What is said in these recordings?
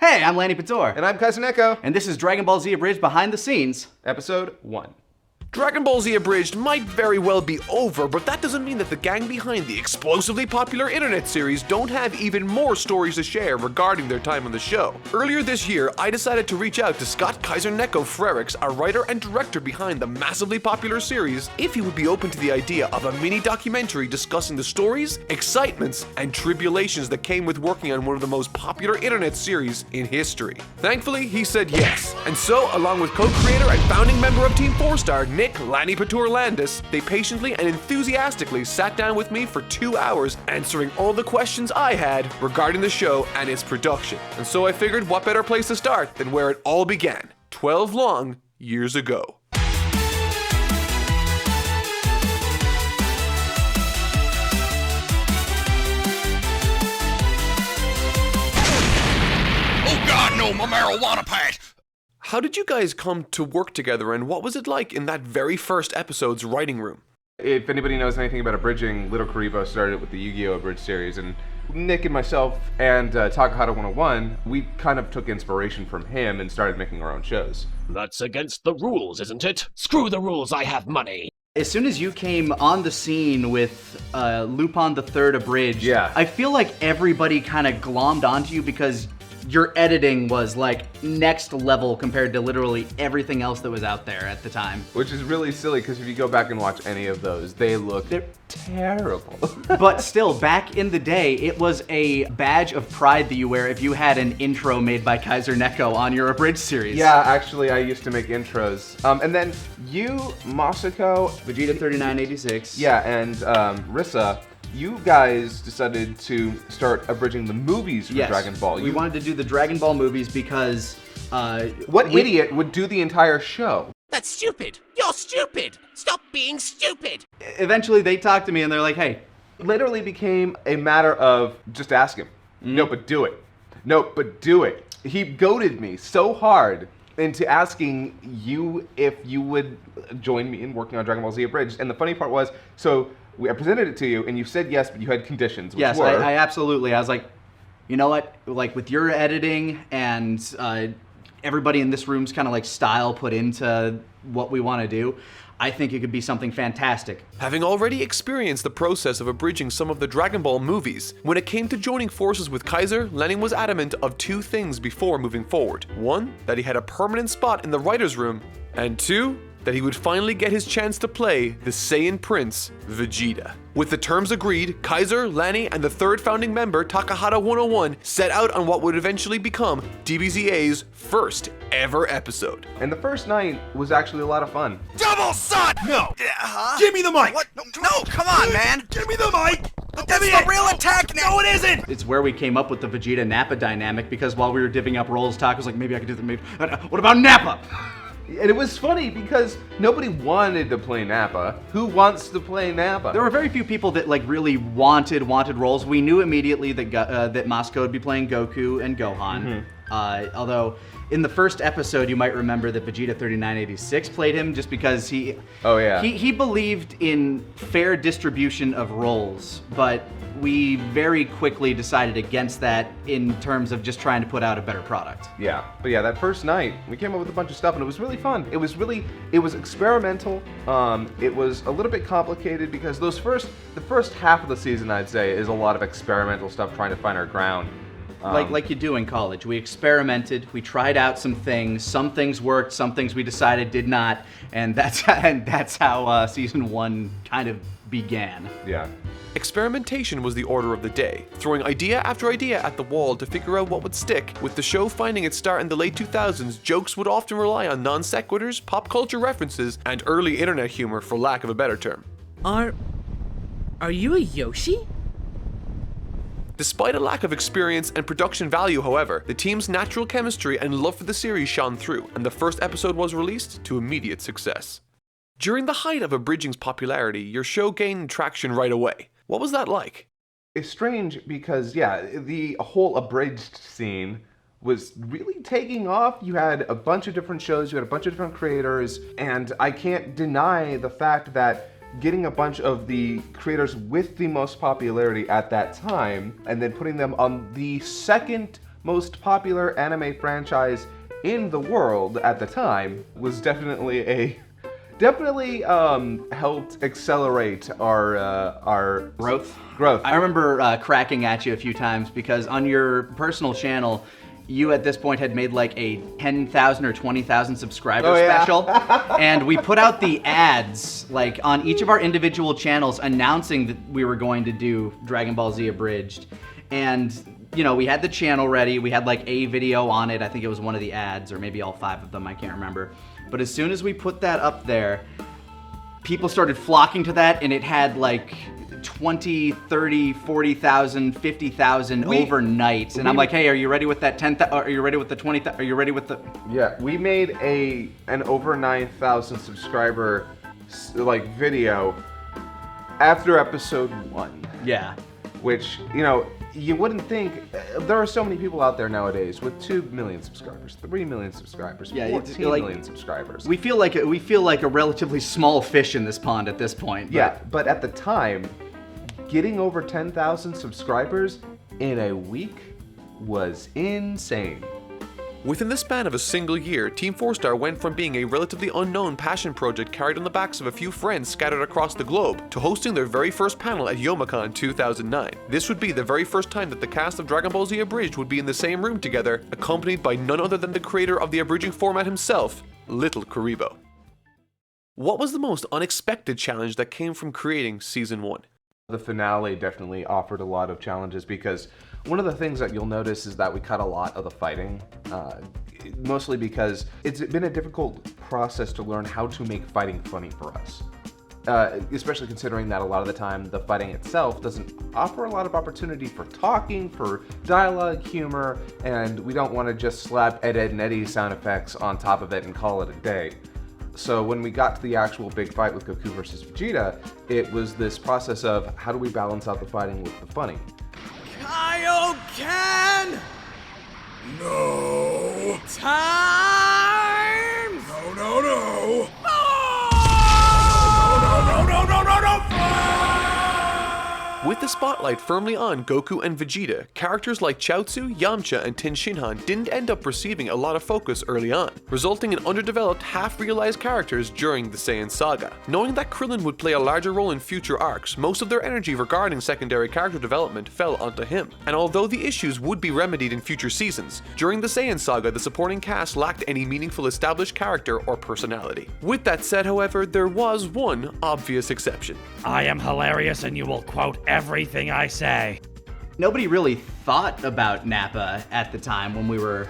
Hey, I'm Lanny Pator. And I'm Kaiser, And this is Dragon Ball Z Abridged Behind the Scenes. Episode 1. Dragon Ball Z Abridged might very well be over, but that doesn't mean that the gang behind the explosively popular internet series don't have even more stories to share regarding their time on the show. Earlier this year, I decided to reach out to Scott Kaiser Frericks, a writer and director behind the massively popular series, if he would be open to the idea of a mini documentary discussing the stories, excitements, and tribulations that came with working on one of the most popular internet series in history. Thankfully, he said yes, and so, along with co-creator and founding member of TeamFourStar, Nick Lanny Pator Landis, they patiently and enthusiastically sat down with me for 2 hours answering all the questions I had regarding the show and its production. And so I figured what better place to start than where it all began, 12 long years ago. Oh God, no, my marijuana pipe! How did you guys come to work together, and what was it like in that very first episode's writing room? If anybody knows anything about abridging, Little Karibo started it with the Yu-Gi-Oh! Abridged series, and Nick and myself and Takahata 101, we kind of took inspiration from him and started making our own shows. That's against the rules, isn't it? Screw the rules, I have money. As soon as you came on the scene with Lupin the Third Abridged, Yeah. I feel like everybody kind of glommed onto you because your editing was like next level compared to literally everything else that was out there at the time. Which is really silly, because if you go back and watch any of those, they're terrible. But still, back in the day, it was a badge of pride that you wear if you had an intro made by Kaiser Neko on your Abridged series. Yeah, actually, I used to make intros. And then you, Masako, Vegeta 3986. yeah, and Rissa, you guys decided to start abridging the movies for Yes. Dragon Ball. We wanted to do the Dragon Ball movies because What idiot would do the entire show? That's stupid! You're stupid! Stop being stupid! eventually they talked to me and they're like, hey, Literally became a matter of just ask him. No, but do it. No, but do it. He goaded me so hard into asking you if you would join me in working on Dragon Ball Z Abridged. And the funny part was, I presented it to you, and you said yes, but you had conditions, which yes, were... I absolutely. I was like, you know what? Like with your editing and everybody in this room's kind of like style put into what we want to do, I think it could be something fantastic. Having already experienced the process of abridging some of the Dragon Ball movies, when it came to joining forces with Kaiser, Lenin was adamant of 2 things before moving forward. 1, that he had a permanent spot in the writer's room, and 2, that he would finally get his chance to play the Saiyan Prince, Vegeta. With the terms agreed, Kaiser, Lanny, and the third founding member, Takahata 101, set out on what would eventually become DBZA's first ever episode. And the first night was actually a lot of fun. Double shot! No! Give me the mic! What? No, come on, man! Give me the mic! That's the real attack now! No, it isn't! It's where we came up with the Vegeta Nappa dynamic because while we were divvying up roles, Taka was like, maybe I could do that. Maybe. What about Nappa? And it was funny because nobody wanted to play Nappa. Who wants to play Nappa? There were very few people that like really wanted roles. We knew immediately that that Moscow would be playing Goku and Gohan. Although in the first episode, you might remember that Vegeta 3986 played him just because he believed in fair distribution of roles, but we very quickly decided against that in terms of just trying to put out a better product. Yeah, but yeah, that first night, we came up with a bunch of stuff, and it was really fun. It was experimental. It was a little bit complicated because the first half of the season, I'd say, is a lot of experimental stuff, trying to find our ground. Like you do in college. We experimented, we tried out some things worked, some things we decided did not, and that's how season 1 kind of began. Yeah. Experimentation was the order of the day, throwing idea after idea at the wall to figure out what would stick. With the show finding its start in the late 2000s, jokes would often rely on non sequiturs, pop culture references, and early internet humor, for lack of a better term. Are you a Yoshi? Despite a lack of experience and production value, however, the team's natural chemistry and love for the series shone through, and the first episode was released to immediate success. During the height of Abridging's popularity, your show gained traction right away. What was that like? It's strange because, yeah, the whole abridged scene was really taking off. You had a bunch of different shows, you had a bunch of different creators, and I can't deny the fact that getting a bunch of the creators with the most popularity at that time and then putting them on the second most popular anime franchise in the world at the time, was definitely helped accelerate our Growth. Growth. I remember cracking at you a few times because on your personal channel, you at this point had made like a 10,000 or 20,000 subscriber special, and we put out the ads like on each of our individual channels announcing that we were going to do Dragon Ball Z Abridged, and you know, we had the channel ready, we had like a video on it, I think it was one of the ads, or maybe all 5 of them, I can't remember. But as soon as we put that up there, people started flocking to that, and it had like 20, 30, 40,000, 50,000 overnight. And I'm like, hey, are you ready with that 10,000? Are you ready with the 20,000? Are you ready with the... Yeah, we made an over 9,000 subscriber like video after episode 1. Yeah. Which, you know, you wouldn't think, there are so many people out there nowadays with 2 million subscribers, 3 million subscribers, Yeah, 14 like, million subscribers. We feel like a relatively small fish in this pond at this point. Yeah, but at the time, getting over 10,000 subscribers in a week was insane. Within the span of a single year, TeamFourStar went from being a relatively unknown passion project carried on the backs of a few friends scattered across the globe, to hosting their very first panel at Youmacon 2009. This would be the very first time that the cast of Dragon Ball Z Abridged would be in the same room together, accompanied by none other than the creator of the abridging format himself, Little Karibo. What was the most unexpected challenge that came from creating Season 1? The finale definitely offered a lot of challenges because one of the things that you'll notice is that we cut a lot of the fighting, mostly because it's been a difficult process to learn how to make fighting funny for us. Especially considering that a lot of the time the fighting itself doesn't offer a lot of opportunity for talking, for dialogue, humor, and we don't want to just slap Ed, Ed, and Eddie sound effects on top of it and call it a day. So when we got to the actual big fight with Goku versus Vegeta, it was this process of how do we balance out the fighting with the funny. Kaioken! No. Time! No, no, no. With the spotlight firmly on Goku and Vegeta, characters like Chaozu, Yamcha, and Tin Shinhan didn't end up receiving a lot of focus early on, resulting in underdeveloped, half-realized characters during the Saiyan Saga. Knowing that Krillin would play a larger role in future arcs, most of their energy regarding secondary character development fell onto him. And although the issues would be remedied in future seasons, during the Saiyan Saga the supporting cast lacked any meaningful established character or personality. With that said, however, there was one obvious exception. I am hilarious and you will quote everything I say. Nobody really thought about Nappa at the time when we were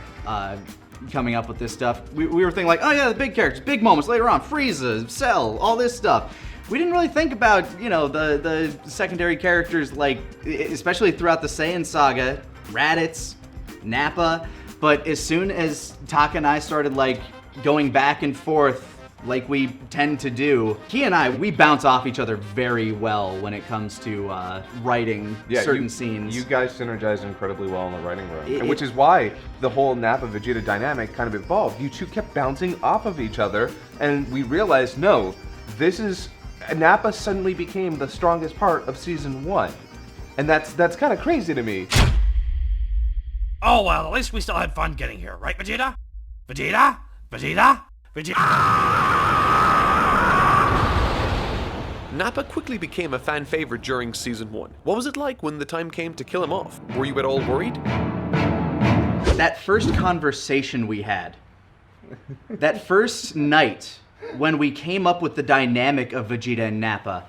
coming up with this stuff. We were thinking like, oh yeah, the big characters, big moments later on, Frieza, Cell, all this stuff. We didn't really think about, you know, the secondary characters, like, especially throughout the Saiyan Saga, Raditz, Nappa. But as soon as Taka and I started like going back and forth like we tend to do, he and I, we bounce off each other very well when it comes to writing certain scenes. You guys synergize incredibly well in the writing room, which is why the whole Nappa-Vegeta dynamic kind of evolved. You two kept bouncing off of each other, and we realized, no, this is... Nappa suddenly became the strongest part of Season 1. And that's kind of crazy to me. Oh well, at least we still had fun getting here, right, Vegeta? Vegeta? Vegeta? Vegeta? Nappa quickly became a fan favorite during Season 1. What was it like when the time came to kill him off? Were you at all worried? That first conversation we had, that first night when we came up with the dynamic of Vegeta and Nappa,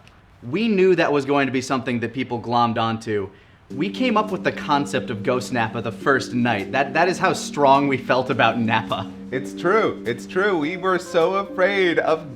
we knew that was going to be something that people glommed onto. We came up with the concept of Ghost Nappa the first night. That is how strong we felt about Nappa. It's true. It's true. We were so afraid of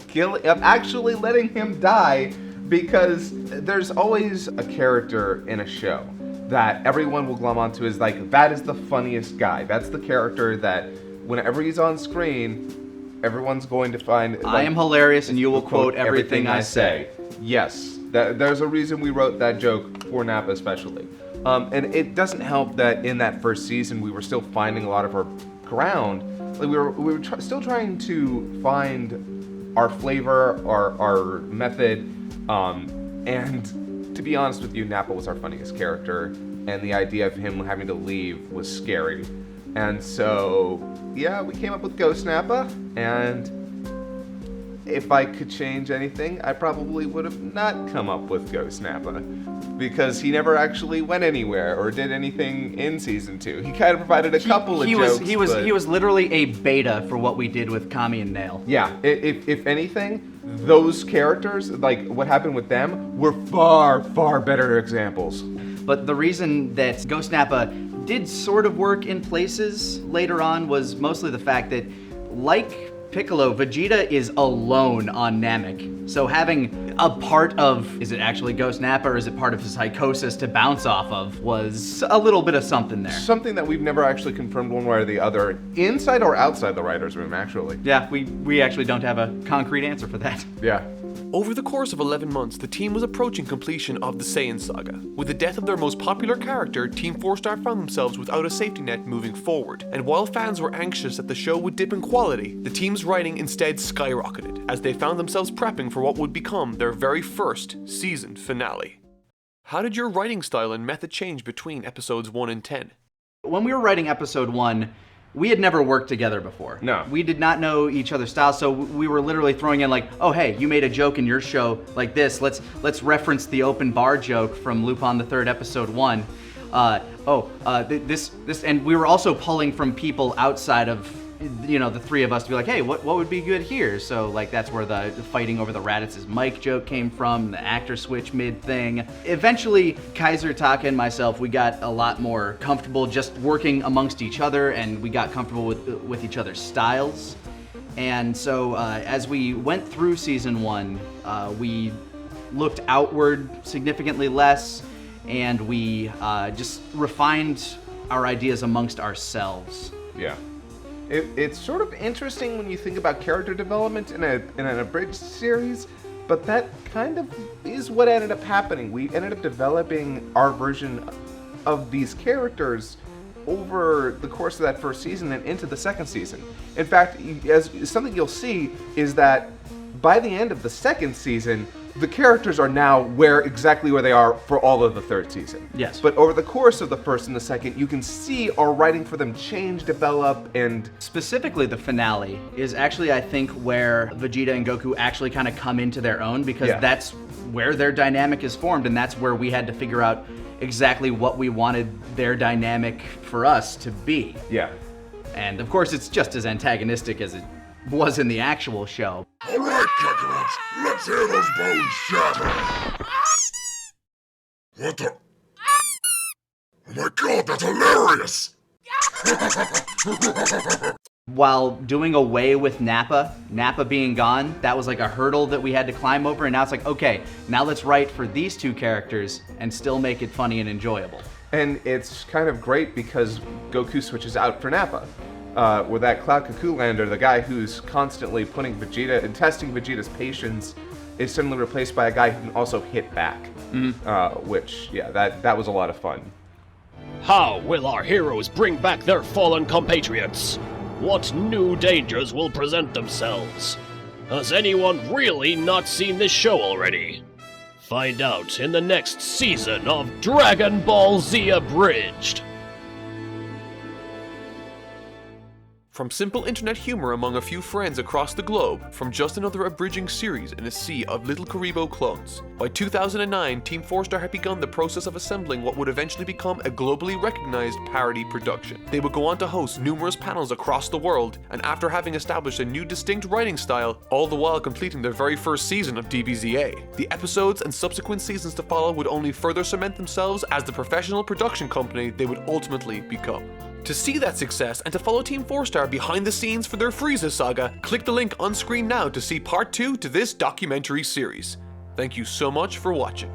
actually letting him die because there's always a character in a show that everyone will glom onto as like, that is the funniest guy. That's the character that whenever he's on screen, everyone's going to find... I am hilarious and you will quote everything I say. Yes. There's a reason we wrote that joke for Nappa especially. And it doesn't help that in that first season we were still finding a lot of our ground. Like we were still trying to find our flavor, our method, and to be honest with you, Nappa was our funniest character, and the idea of him having to leave was scary. And so, yeah, we came up with Ghost Nappa, and if I could change anything, I probably would have not come up with Ghost Nappa, because he never actually went anywhere or did anything in season 2. He kind of provided a couple of jokes. He was literally a beta for what we did with Kami and Nail. Yeah, if anything, those characters, like what happened with them, were far, far better examples. But the reason that Ghost Nappa did sort of work in places later on was mostly the fact that, like Piccolo, Vegeta is alone on Namek. So having a part of, is it actually Ghost Nappa or is it part of his psychosis to bounce off of, was a little bit of something there. Something that we've never actually confirmed one way or the other, inside or outside the writer's room, actually. Yeah, we actually don't have a concrete answer for that. Yeah. Over the course of 11 months, the team was approaching completion of the Saiyan Saga. With the death of their most popular character, TeamFourStar found themselves without a safety net moving forward. And while fans were anxious that the show would dip in quality, the team's writing instead skyrocketed, as they found themselves prepping for what would become their very first season finale. How did your writing style and method change between episodes 1 and 10? When we were writing episode 1, we had never worked together before. No. We did not know each other's styles, so we were literally throwing in like, oh hey, you made a joke in your show like this. Let's reference the open bar joke from Lupin the Third, episode 1. This, and we were also pulling from people outside of, you know, the three of us to be like, hey, what would be good here? So like that's where the fighting over the Raditz' mic joke came from, the actor switch mid thing. Eventually, Kaiser, Taka, and myself, we got a lot more comfortable just working amongst each other, and we got comfortable with each other's styles. And so as we went through season 1, we looked outward significantly less, and we just refined our ideas amongst ourselves. Yeah. It's sort of interesting when you think about character development in an abridged series, but that kind of is what ended up happening. We ended up developing our version of these characters over the course of that first season and into the second season. In fact, as something you'll see is that by the end of the second season, the characters are now exactly where they are for all of the third season. Yes. But over the course of the first and the second, you can see our writing for them change, develop, and... Specifically, the finale is actually, I think, where Vegeta and Goku actually kind of come into their own, because that's where their dynamic is formed, and that's where we had to figure out exactly what we wanted their dynamic for us to be. Yeah. And of course, it's just as antagonistic as it was in the actual show. All right, Kakarot, let's hear those bones shatter. What the? Oh my god, that's hilarious! While doing away with Nappa being gone, that was like a hurdle that we had to climb over, and now it's like, okay, now let's write for these two characters and still make it funny and enjoyable. And it's kind of great because Goku switches out for Nappa. With that Cloud Cuckoo Lander, the guy who's constantly putting Vegeta and testing Vegeta's patience is suddenly replaced by a guy who can also hit back. Which, yeah, that was a lot of fun. How will our heroes bring back their fallen compatriots? What new dangers will present themselves? Has anyone really not seen this show already? Find out in the next season of Dragon Ball Z Abridged. From simple internet humor among a few friends across the globe, from just another abridging series in a sea of little Karibo clones. By 2009, TeamFourStar had begun the process of assembling what would eventually become a globally recognized parody production. They would go on to host numerous panels across the world, and after having established a new distinct writing style, all the while completing their very first season of DBZA. The episodes and subsequent seasons to follow would only further cement themselves as the professional production company they would ultimately become. To see that success and to follow TeamFourStar behind the scenes for their Frieza saga, click the link on screen now to see part 2 to this documentary series. Thank you so much for watching.